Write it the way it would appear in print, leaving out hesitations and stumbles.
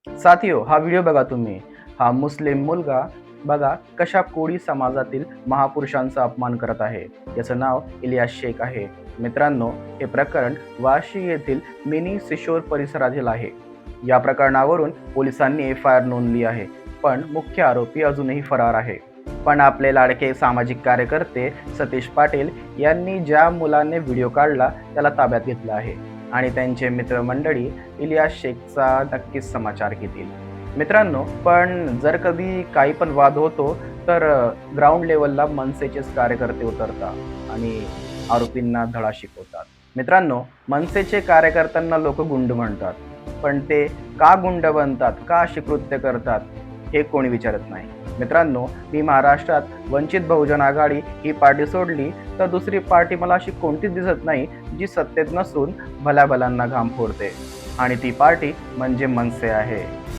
साथियो, हा व्हिडिओ बघा तुम्ही. हा मुस्लिम मुलगा बघा कशा कोळी समाजातील महापुरुषांचा अपमान करत आहे. याचं नाव इलियास शेख आहे. मित्रांनो, हे प्रकरण वाशी येथील मिनी सिशोर परिसरातील आहे. या प्रकरणावरून पोलिसांनी एफ.आय.आर. नोंदली आहे, पण मुख्य आरोपी अजूनही फरार आहे. पण आपले लाडके सामाजिक कार्यकर्ते सतीश पाटील यांनी ज्या मुलाने व्हिडिओ काढला त्याला ताब्यात घेतलं आहे आणि त्यांचे मित्रमंडळी इलियास शेखचा नक्कीच समाचार घेतील. मित्रांनो, पण जर कधी काही पण वाद होतो तर ग्राउंड लेवलला मनसेचेच कार्यकर्ते उतरतात आणि आरोपींना धडा शिकवतात. मित्रांनो, मनसेचे कार्यकर्त्यांना लोक गुंड म्हणतात, पण ते का गुंड बनतात, का अशी कृत्य करतात हे कोणी विचारत नाही. मित्रांनो, मी महाराष्ट्रात वंचित बहुजन आघाडी ही पार्टी सोडली तर दुसरी पार्टी मला अशी कोणतीच दिसत नाही जी सत्तेत नसून भल्याभल्यांना घाम फोडते, आणि ती पार्टी म्हणजे मनसे आहे.